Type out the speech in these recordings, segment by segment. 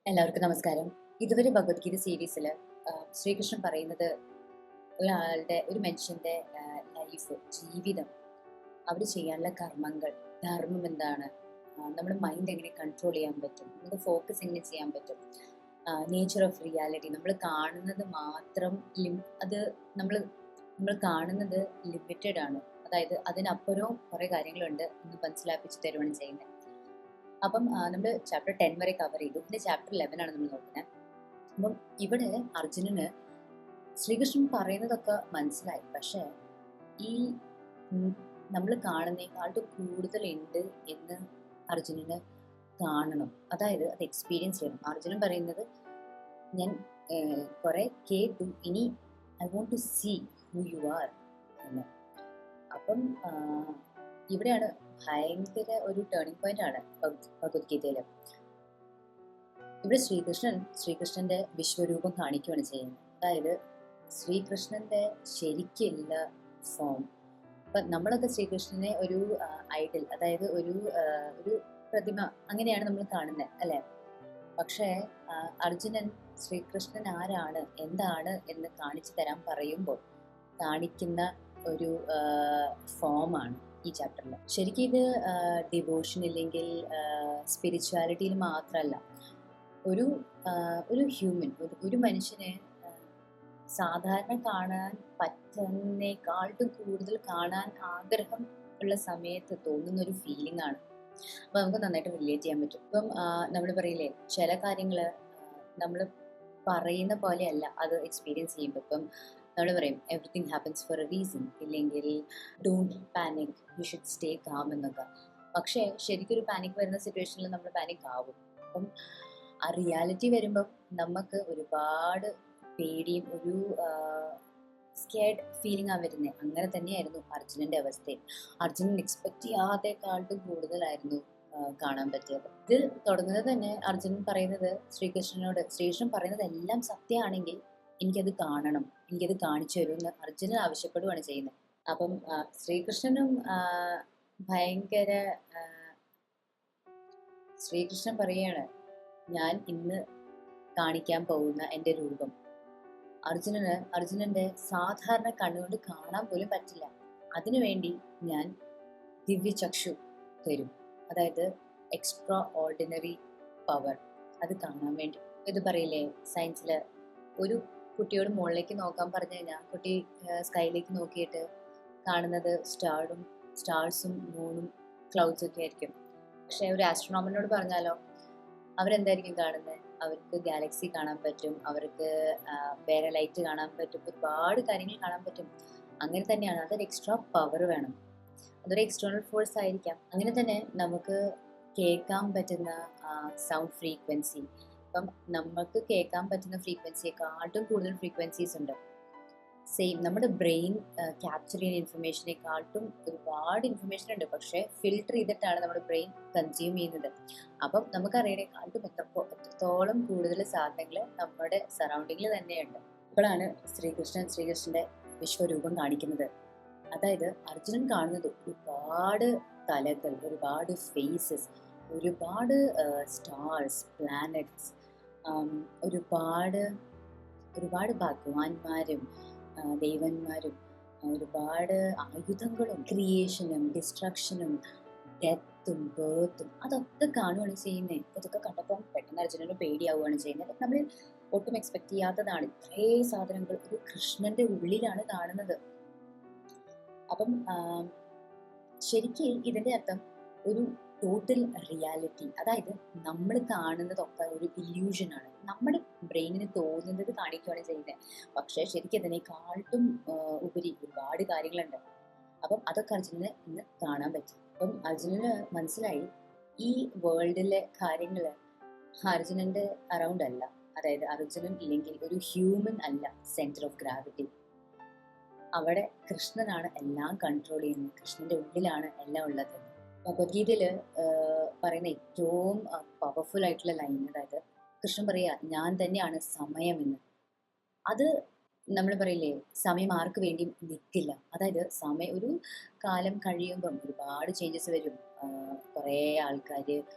എല്ലാവർക്കും നമസ്കാരം. ഇതുവരെ ഭഗവത്ഗീത സീരീസിൽ ശ്രീകൃഷ്ണൻ പറയുന്നത് ഒരു മനുഷ്യൻ്റെ ലൈഫ്, ജീവിതം, അവർ ചെയ്യാനുള്ള കർമ്മങ്ങൾ, ധർമ്മം എന്താണ്, നമ്മുടെ മൈൻഡ് എങ്ങനെ കൺട്രോൾ ചെയ്യാൻ പറ്റും, നമുക്ക് ഫോക്കസ് എങ്ങനെ ചെയ്യാൻ പറ്റും, നേച്ചർ ഓഫ് റിയാലിറ്റി, നമ്മൾ കാണുന്നത് മാത്രം അത് നമ്മൾ നമ്മൾ കാണുന്നത് ലിമിറ്റഡ് ആണ്. അതായത് അതിനപ്പുറവും കുറേ കാര്യങ്ങളുണ്ട് എന്ന് മനസ്സിലാപ്പിച്ച് തരുവാണ് ചെയ്യുന്നത്. അപ്പം നമ്മൾ ചാപ്റ്റർ 10 വരെ കവർ ചെയ്തു. ഇതിൻ്റെ ചാപ്റ്റർ 11 ആണ് നമ്മൾ നോക്കുന്നത്. അപ്പം ഇവിടെ അർജുനന് ശ്രീകൃഷ്ണൻ പറയുന്നതൊക്കെ മനസ്സിലായി. പക്ഷേ ഈ നമ്മൾ കാണുന്നതിനേക്കാളും കൂടുതലുണ്ട് എന്ന് അർജുനന് കാണണം. അതായത് അത് എക്സ്പീരിയൻസ് ചെയ്യണം. അർജുനൻ പറയുന്നത്, ഞാൻ കുറെ കേട്ടു, ഇനി I want to see who you are എന്ന്. അപ്പം ഇവിടെയാണ് ഭയങ്കര ഒരു ടേണിംഗ് പോയിന്റ് ആണ് ഭഗവത്ഗീതയിൽ. ഇവിടെ ശ്രീകൃഷ്ണന്റെ വിശ്വരൂപം കാണിക്കുകയാണ് ചെയ്യുന്നത്. അതായത് ശ്രീകൃഷ്ണന്റെ ശരിക്കുള്ള ഫോം. അപ്പം നമ്മളൊക്കെ ശ്രീകൃഷ്ണനെ ഒരു ഐഡൽ, അതായത് ഒരു പ്രതിമ, അങ്ങനെയാണ് നമ്മൾ കാണുന്നത്, അല്ലേ? പക്ഷേ അർജുനൻ ശ്രീകൃഷ്ണൻ ആരാണ്, എന്താണ് എന്ന് കാണിച്ചു തരാൻ പറയുമ്പോൾ കാണിക്കുന്ന ഒരു ഫോമാണ് ഈ ചാപ്റ്ററിൽ. ശരിക്കും ഇത് ഡിവോഷൻ ഇല്ലെങ്കിൽ സ്പിരിച്വാലിറ്റിയിൽ മാത്രമല്ല, ഒരു ഹ്യൂമൻ, ഒരു മനുഷ്യനെ സാധാരണ കാണാൻ പറ്റുന്നേക്കാളും കൂടുതൽ കാണാൻ ആഗ്രഹം ഉള്ള സമയത്ത് തോന്നുന്ന ഒരു ഫീലിംഗ് ആണ്. അപ്പോൾ നമുക്ക് നന്നായിട്ട് റിലേറ്റ് ചെയ്യാൻ പറ്റും. ഇപ്പം നമ്മൾ പറയില്ലേ, ചില കാര്യങ്ങൾ നമ്മൾ പറയുന്ന പോലെയല്ല അത് എക്സ്പീരിയൻസ് ചെയ്യുമ്പോൾ. ഇപ്പം നമ്മൾ പറയും everything happens for a reason, ഇല്ലെങ്കിൽ don't panic, you should stay calm എന്നൊക്കെ. പക്ഷേ ശരിക്കൊരു പാനിക് വരുന്ന സിറ്റുവേഷനിൽ നമ്മൾ പാനിക് ആവും. അപ്പം ആ റിയാലിറ്റി വരുമ്പം നമുക്ക് ഒരുപാട് പേടിയും ഒരു സ്കേഡ് ഫീലിംഗ് ആ വരുന്നത്. അങ്ങനെ തന്നെയായിരുന്നു അർജുനന്റെ അവസ്ഥയും. അർജുനൻ എക്സ്പെക്ട് ചെയ്യാതെക്കാളും കൂടുതലായിരുന്നു കാണാൻ പറ്റിയത്. ഇത് തുടങ്ങുന്നത് തന്നെ അർജുനൻ പറയുന്നത് ശ്രീകൃഷ്ണൻ പറയുന്നത് എല്ലാം സത്യമാണെങ്കിൽ എനിക്കത് കാണണം, എനിക്കത് കാണിച്ചു തരുമെന്ന് അർജുനൻ ആവശ്യപ്പെടുകയാണ് ചെയ്യുന്നത്. അപ്പം ശ്രീകൃഷ്ണനും ഭയങ്കര ശ്രീകൃഷ്ണൻ പറയുകയാണ്, ഞാൻ ഇന്ന് കാണിക്കാൻ പോകുന്ന എൻ്റെ രൂപം അർജുനന്റെ സാധാരണ കണ്ണുകൊണ്ട് കാണാൻ പോലും പറ്റില്ല. അതിനുവേണ്ടി ഞാൻ ദിവ്യചക്ഷു തരും, അതായത് എക്സ്ട്രാ ഓർഡിനറി പവർ, അത് കാണാൻ വേണ്ടി. ഇത് പറയില്ലേ സയൻസിൽ, ഒരു കുട്ടിയോട് മുകളിലേക്ക് നോക്കാൻ പറഞ്ഞു കഴിഞ്ഞാൽ കുട്ടി സ്കൈയിലേക്ക് നോക്കിയിട്ട് കാണുന്നത് സ്റ്റാർസും മൂണും ക്ലൗഡ്സും ഒക്കെ ആയിരിക്കും. പക്ഷേ ഒരു ആസ്ട്രോണോമറിനോട് പറഞ്ഞാലോ, അവരെന്തായിരിക്കും കാണുന്നത്? അവർക്ക് ഗാലക്സി കാണാൻ പറ്റും, അവർക്ക് വേറെ ലൈറ്റ് കാണാൻ പറ്റും, ഒരുപാട് കാര്യങ്ങൾ കാണാൻ പറ്റും. അങ്ങനെ തന്നെയാണ്, അതൊരു എക്സ്ട്രാ പവർ വേണം, അതൊരു എക്സ്റ്റേണൽ ഫോഴ്സ് ആയിരിക്കാം. അങ്ങനെ തന്നെ നമുക്ക് കേൾക്കാൻ പറ്റുന്ന സൗണ്ട് ഫ്രീക്വൻസി, ഇപ്പം നമുക്ക് കേൾക്കാൻ പറ്റുന്ന ഫ്രീക്വൻസിയെക്കാട്ടും കൂടുതൽ ഫ്രീക്വൻസീസ് ഉണ്ട്. സെയിം നമ്മുടെ ബ്രെയിൻ ക്യാപ്ചർ ചെയ്യുന്ന ഇൻഫർമേഷനെക്കാട്ടും ഒരുപാട് ഇൻഫർമേഷൻ ഉണ്ട്, പക്ഷേ ഫിൽട്ടർ ചെയ്തിട്ടാണ് നമ്മുടെ ബ്രെയിൻ കൺസ്യൂം ചെയ്യുന്നത്. അപ്പം നമുക്കറിയണേക്കാട്ടും എത്രത്തോളം കൂടുതൽ സാധനങ്ങൾ നമ്മുടെ സറൗണ്ടിങ്ങിൽ തന്നെയുണ്ട്. ഇപ്പോഴാണ് ശ്രീകൃഷ്ണന്റെ വിശ്വരൂപം കാണിക്കുന്നത്. അതായത് അർജുനൻ കാണുന്നത് ഒരുപാട് തലകൾ, ഒരുപാട് ഫേസസ്, ഒരുപാട് സ്റ്റാർസ്, പ്ലാനറ്റ്സ്, ഒരുപാട് ഭഗവാന്മാരും ദൈവന്മാരും, ഒരുപാട് ആയുധങ്ങളും, ക്രിയേഷനും ഡിസ്ട്രക്ഷനും ഡെത്തും ബേർത്തും, അതൊക്കെ കാണുകയാണ് ചെയ്യുന്നത്. ഇതൊക്കെ കണ്ടപ്പം പെട്ടെന്ന് അർജുനന് പേടിയാവുകയാണ് ചെയ്യുന്നത്. നമ്മൾ ഒട്ടും എക്സ്പെക്ട് ചെയ്യാത്തതാണ്, ഇത്രേ സാധനങ്ങൾ ഒരു കൃഷ്ണന്റെ ഉള്ളിലാണ് കാണുന്നത്. അപ്പം ശരിക്കും ഇതിൻ്റെ അർത്ഥം ഒരു ടോട്ടൽ റിയാലിറ്റി, അതായത് നമ്മൾ കാണുന്നതൊക്കെ ഒരു ഇല്യൂഷനാണ്, നമ്മുടെ ബ്രെയിനിന് തോന്നുന്നത് കാണിക്കുകയാണ് ചെയ്യുന്നത്. പക്ഷേ ശരിക്കും അതിനേക്കാളും ഉപരി ഒരുപാട് കാര്യങ്ങളുണ്ട്. അപ്പം അതൊക്കെ അർജുനന് ഇന്ന് കാണാൻ പറ്റും. അപ്പം അർജുനന് മനസ്സിലായി, ഈ വേൾഡിലെ കാര്യങ്ങൾ അർജുനന്റെ അറൗണ്ട് അല്ല, അതായത് അർജുനൻ ഇല്ലെങ്കിൽ ഒരു ഹ്യൂമൻ അല്ല സെന്റർ ഓഫ് ഗ്രാവിറ്റി. അവിടെ കൃഷ്ണനാണ് എല്ലാം കൺട്രോൾ ചെയ്യുന്നത്, കൃഷ്ണന്റെ ഉള്ളിലാണ് എല്ലാം ഉള്ളത്. ഭഗവത്ഗീതയിൽ പറയുന്ന ഏറ്റവും പവർഫുൾ ആയിട്ടുള്ള ലൈൻ, അതായത് കൃഷ്ണൻ പറയുക, ഞാൻ തന്നെയാണ് സമയം എന്ന്. അത് നമ്മൾ പറയില്ലേ, സമയം ആർക്ക് വേണ്ടിയും നിൽക്കില്ല. അതായത് ഒരു കാലം കഴിയുമ്പം ഒരുപാട് ചേഞ്ചസ് വരും. കുറേ ആൾക്കാർ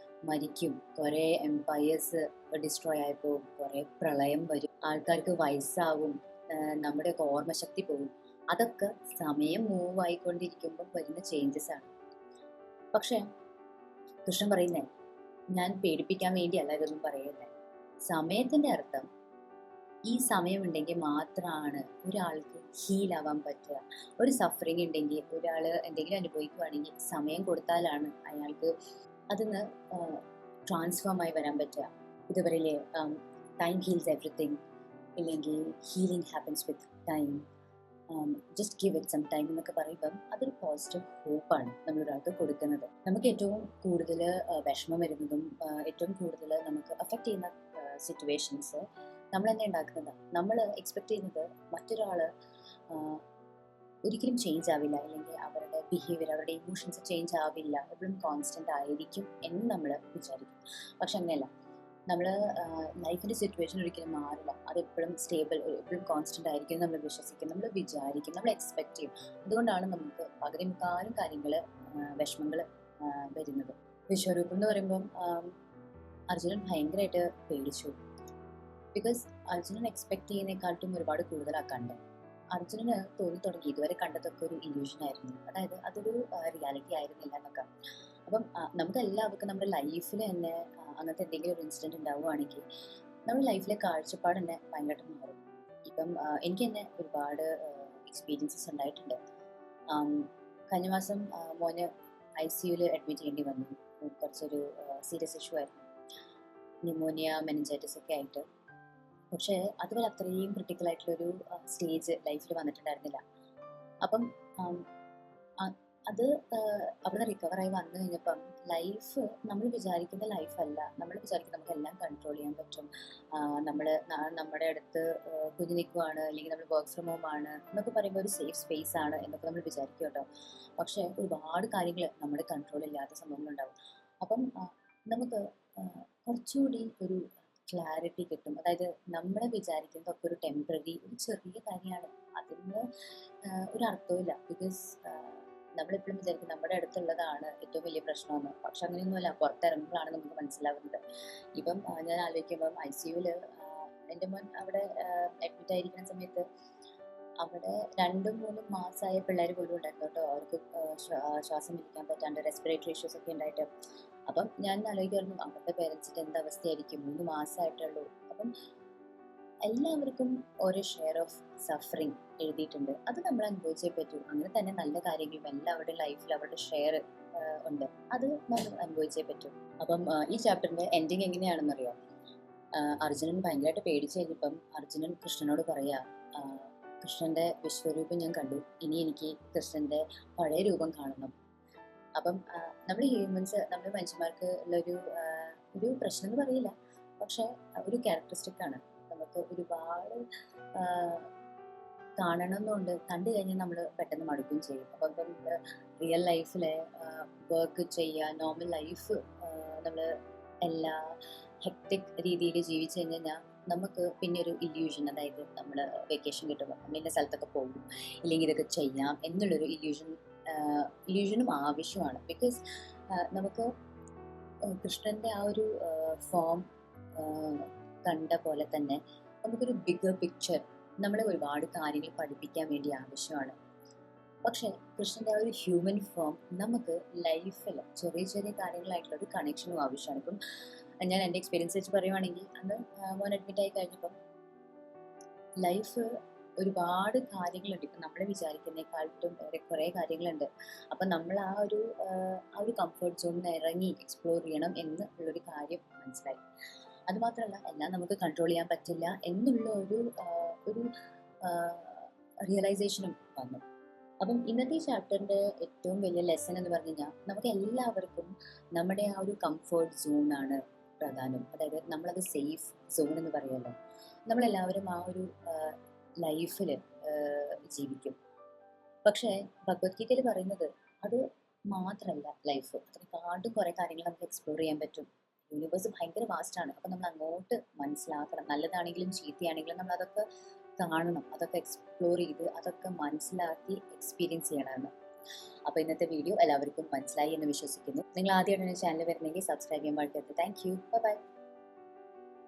മരിക്കും, കുറേ എംപയേഴ്സ് ഡിസ്ട്രോയ് ആയി പോകും, കുറേ പ്രളയം വരും, ആൾക്കാർക്ക് വയസ്സാവും, നമ്മുടെയൊക്കെ ഓർമ്മശക്തി പോകും. അതൊക്കെ സമയം മൂവ് ആയിക്കൊണ്ടിരിക്കുമ്പോൾ വരുന്ന ചേഞ്ചസ് ആണ്. പക്ഷേ കൃഷ്ണൻ പറയുന്നേ, ഞാൻ പേടിപ്പിക്കാൻ വേണ്ടിയല്ല ഇതൊന്നും പറയുന്നത്. സമയത്തിന്റെ അർത്ഥം ഈ സമയമുണ്ടെങ്കിൽ മാത്രമാണ് ഒരാൾക്ക് ഹീലാവാൻ പറ്റുക. ഒരു സഫറിങ് ഉണ്ടെങ്കിൽ, ഒരാൾ എന്തെങ്കിലും അനുഭവിക്കുകയാണെങ്കിൽ സമയം കൊടുത്താലാണ് അയാൾക്ക് അതിന്ന് ട്രാൻസ്ഫോം ആയി വരാൻ പറ്റുക. ഇതുവരെയില്ലേ ടൈം ഹീൽസ് എവറിത്തിങ്, ഇല്ലെങ്കിൽ healing happens with time, just give it some time എന്നൊക്കെ പറയുമ്പം അതൊരു പോസിറ്റീവ് ഹോപ്പാണ് നമ്മളൊരാൾക്ക് കൊടുക്കുന്നത്. നമുക്ക് ഏറ്റവും കൂടുതൽ വിഷമം വരുന്നതും ഏറ്റവും കൂടുതൽ നമുക്ക് അഫക്റ്റ് ചെയ്യുന്ന സിറ്റുവേഷൻസ് നമ്മൾ തന്നെ ഉണ്ടാക്കുന്നതാണ്. നമ്മൾ എക്സ്പെക്ട് ചെയ്യുന്നത് മറ്റൊരാൾ ഒരിക്കലും ചേഞ്ച് ആവില്ല, അല്ലെങ്കിൽ അവരുടെ ബിഹേവിയർ, അവരുടെ ഇമോഷൻസ് ചേഞ്ച് ആവില്ല, എപ്പോഴും കോൺസ്റ്റൻ്റ് ആയിരിക്കും എന്ന് നമ്മൾ വിചാരിക്കും. പക്ഷെ അങ്ങനെയല്ല. നമ്മൾ ലൈഫിൻ്റെ സിറ്റുവേഷൻ ഒരിക്കലും മാറില്ല, അതെപ്പോഴും സ്റ്റേബിൾ, എപ്പോഴും കോൺസ്റ്റൻ്റ് ആയിരിക്കും എന്ന് നമ്മൾ വിശ്വസിക്കും, നമ്മൾ വിചാരിക്കും, നമ്മൾ എക്സ്പെക്ട് ചെയ്യും. അതുകൊണ്ടാണ് നമുക്ക് പകുതി മുക്കാലും കാര്യങ്ങൾ, വിഷമങ്ങൾ വരുന്നത്. വിശ്വരൂപം എന്ന് പറയുമ്പം അർജുനൻ ഭയങ്കരമായിട്ട് പേടിച്ചു. ബിക്കോസ് അർജുനൻ എക്സ്പെക്ട് ചെയ്യുന്നതിനെക്കാട്ടും ഒരുപാട് കൂടുതലാണ് കണ്ടത്. അർജുനന് തോന്നി തുടങ്ങി ഇതുവരെ കണ്ടതൊക്കെ ഒരു ഇല്യൂഷൻ ആയിരുന്നു, അതായത് അതൊരു റിയാലിറ്റി ആയിരുന്നില്ല എന്നൊക്കെ. അപ്പം നമുക്ക് എല്ലാവർക്കും നമ്മുടെ ലൈഫിൽ തന്നെ അങ്ങനത്തെ എന്തെങ്കിലും ഒരു ഇൻസിഡൻറ്റ് ഉണ്ടാവുകയാണെങ്കിൽ നമ്മുടെ ലൈഫിലെ കാഴ്ചപ്പാട് തന്നെ ഭയങ്കരമായിട്ട് മാറും. ഇപ്പം എനിക്ക് തന്നെ ഒരുപാട് എക്സ്പീരിയൻസസ് ഉണ്ടായിട്ടുണ്ട്. കഴിഞ്ഞ മാസം മോന് ICUവിൽ അഡ്മിറ്റ് ചെയ്യേണ്ടി വന്നു. കുറച്ചൊരു സീരിയസ് ഇഷ്യൂ ആയിരുന്നു, ന്യൂമോണിയ, മെനിഞ്ചൈറ്റിസ് ഒക്കെ ആയിട്ട്. പക്ഷേ അതുവരെ അത്രയും ക്രിട്ടിക്കലായിട്ടുള്ളൊരു സ്റ്റേജ് ലൈഫിൽ വന്നിട്ടുണ്ടായിരുന്നില്ല. അപ്പം അത് അവിടെ റിക്കവറായി വന്നു കഴിഞ്ഞപ്പം ലൈഫ് നമ്മൾ വിചാരിക്കുന്ന ലൈഫല്ല. നമ്മൾ വിചാരിക്കും നമുക്ക് എല്ലാം കൺട്രോൾ ചെയ്യാൻ പറ്റും, നമ്മൾ നമ്മുടെ അടുത്ത് കുഞ്ഞു നിൽക്കുവാണ്, അല്ലെങ്കിൽ നമ്മൾ വർക്ക് ഫ്രം ഹോം ആണ് എന്നൊക്കെ പറയുമ്പോൾ ഒരു സേഫ് സ്പേസ് ആണ് എന്നൊക്കെ നമ്മൾ വിചാരിക്കും കേട്ടോ. പക്ഷേ ഒരുപാട് കാര്യങ്ങൾ നമ്മുടെ കൺട്രോളില്ലാത്ത സംഭവങ്ങളുണ്ടാവും. അപ്പം നമുക്ക് കുറച്ചുകൂടി ഒരു ക്ലാരിറ്റി കിട്ടും. അതായത് നമ്മൾ വിചാരിക്കുന്നതൊക്കെ ഒരു ടെമ്പററി, ഒരു ചെറിയ കാര്യമാണ്, അതിന് ഒരു അർത്ഥമില്ല. ബിക്കോസ് നമ്മളെപ്പോഴും വിചാരിക്കും നമ്മുടെ അടുത്തുള്ളതാണ് ഏറ്റവും വലിയ പ്രശ്നമെന്ന്. പക്ഷെ അങ്ങനെയൊന്നുമല്ല, പുറത്തിറങ്ങുമ്പോഴാണ് നമുക്ക് മനസ്സിലാവുന്നത്. ഇപ്പം ഞാൻ ആലോചിക്കുമ്പം ICUവിൽ എൻ്റെ മോൻ അവിടെ അഡ്മിറ്റ് ആയിരിക്കുന്ന സമയത്ത് അവിടെ 2-3 മാസമായ പിള്ളേർ പോലും ഉണ്ടായിരുന്നു കേട്ടോ. അവർക്ക് ശ്വാസം വലിക്കാൻ പറ്റാണ്ട് റെസ്പിറേറ്ററി ഇഷ്യൂസ് ഒക്കെ ഉണ്ടായിട്ട്. അപ്പം ഞാൻ ആലോചിക്കുമായിരുന്നു അവരുടെ പേരൻസിൻ്റെ എന്ത് അവസ്ഥയായിരിക്കും, 3 മാസമായിട്ടുള്ളൂ. അപ്പം എല്ലാവർക്കും ഓരോ ഷെയർ ഓഫ് സഫറിങ് എഴുതിയിട്ടുണ്ട്, അത് നമ്മൾ അനുഭവിച്ചേ പറ്റൂ. അങ്ങനെ തന്നെ നല്ല കാര്യങ്ങളും എല്ലാവരുടെ ലൈഫിൽ അവരുടെ ഷെയർ ഉണ്ട്, അത് നമ്മൾ അനുഭവിച്ചേ പറ്റൂ. അപ്പം ഈ ചാപ്റ്ററിൻ്റെ എൻഡിങ് എങ്ങനെയാണെന്നറിയോ? അർജുനൻ ഭയങ്കരമായിട്ട് പേടിച്ചു കഴിഞ്ഞപ്പം അർജുനൻ കൃഷ്ണനോട് പറയാ, കൃഷ്ണൻ്റെ വിശ്വരൂപം ഞാൻ കണ്ടു, ഇനി എനിക്ക് കൃഷ്ണൻ്റെ പഴയ രൂപം കാണണം. അപ്പം നമ്മൾ ഹ്യൂമൻസ്, നമ്മൾ മനുഷ്യന്മാർക്ക് ഉള്ളൊരു ഒരു പ്രശ്നം എന്ന് പറയില്ല, പക്ഷെ ഒരു ക്യാരക്ടറിസ്റ്റിക് ആണ്. നമുക്ക് ഒരുപാട് കാണണമെന്നുണ്ട്, കണ്ടു കഴിഞ്ഞാൽ നമ്മൾ പെട്ടെന്ന് മടുക്കുകയും ചെയ്യും. അപ്പം നമ്മൾ റിയൽ ലൈഫിലെ വർക്ക് ചെയ്യുക, നോർമൽ ലൈഫ് നമ്മൾ എല്ലാ ഹെക്ടിക് രീതിയിൽ ജീവിച്ചു കഴിഞ്ഞാൽ നമുക്ക് പിന്നെ ഒരു ഇല്യൂഷൻ, അതായത് നമ്മൾ വെക്കേഷൻ കിട്ടുമ്പോൾ നമ്മൾ ഇന്ന സ്ഥലത്തൊക്കെ പോകും, ഇല്ലെങ്കിൽ ഇതൊക്കെ ചെയ്യാം എന്നുള്ളൊരു ഇല്യൂഷനും ആവശ്യമാണ്. ബിക്കോസ് നമുക്ക് കൃഷ്ണൻ്റെ ആ ഒരു ഫോം കണ്ട പോലെ തന്നെ നമുക്കൊരു ബിഗർ പിക്ചർ നമ്മളെ ഒരുപാട് കാര്യങ്ങൾ പഠിപ്പിക്കാൻ വേണ്ടി ആവശ്യമാണ്. പക്ഷേ കൃഷ്ണൻ്റെ ആ ഒരു ഹ്യൂമൻ ഫോം നമുക്ക് ലൈഫിൽ ചെറിയ ചെറിയ കാര്യങ്ങളായിട്ടുള്ള ഒരു കണക്ഷനും ആവശ്യമാണ്. ഇപ്പം ഞാൻ എൻ്റെ എക്സ്പീരിയൻസ് വെച്ച് പറയുവാണെങ്കിൽ, അന്ന് മോൻ അഡ്മിറ്റ് ആയി കഴിഞ്ഞപ്പം ലൈഫ് ഒരുപാട് കാര്യങ്ങളുണ്ട്. ഇപ്പം നമ്മൾ വിചാരിക്കുന്നതിനെക്കാട്ടും കുറേ കാര്യങ്ങളുണ്ട്. അപ്പം നമ്മൾ ആ ഒരു കംഫർട്ട് സോണിൽ നിന്ന് ഇറങ്ങി എക്സ്പ്ലോർ ചെയ്യണം എന്ന് ഉള്ളൊരു കാര്യം മനസ്സിലായി. അതുമാത്രമല്ല, എല്ലാം നമുക്ക് കൺട്രോൾ ചെയ്യാൻ പറ്റില്ല എന്നുള്ള ഒരു റിയലൈസേഷനും വന്നു. അപ്പം ഇന്നത്തെ ഈ ചാപ്റ്ററിൻ്റെ ഏറ്റവും വലിയ ലെസൺ എന്ന് പറഞ്ഞു കഴിഞ്ഞാൽ, നമുക്ക് എല്ലാവർക്കും നമ്മുടെ ആ ഒരു കംഫർട്ട് സോണാണ് പ്രധാനം. അതായത് നമ്മളത് സേഫ് സോൺ എന്ന് പറയുമല്ലോ. നമ്മളെല്ലാവരും ആ ഒരു ലൈഫിൽ ജീവിക്കും. പക്ഷേ ഭഗവത്ഗീതയിൽ പറയുന്നത് അത് മാത്രമല്ല ലൈഫ്, അതിനെക്കാട്ടും കുറേ കാര്യങ്ങൾ നമുക്ക് എക്സ്പ്ലോർ ചെയ്യാൻ പറ്റും. യൂണിവേഴ്സ് ഭയങ്കര വാസ്റ്റാണ്. അപ്പം നമ്മൾ അങ്ങോട്ട് മനസ്സിലാക്കണം. നല്ലതാണെങ്കിലും ചീത്തയാണെങ്കിലും നമ്മൾ അതൊക്കെ കാണണം, അതൊക്കെ എക്സ്പ്ലോർ ചെയ്ത് അതൊക്കെ മനസ്സിലാക്കി എക്സ്പീരിയൻസ് ചെയ്യണമെന്ന്. അപ്പോൾ ഇന്നത്തെ വീഡിയോ എല്ലാവർക്കും മനസ്സിലായി എന്ന് വിശ്വസിക്കുന്നു. നിങ്ങൾ ആദ്യമായിട്ടാണ് ചാനൽ വരുന്നെങ്കിൽ സബ്സ്ക്രൈബ് ചെയ്യാൻ മറക്കരുത്. Thank you. ബൈ.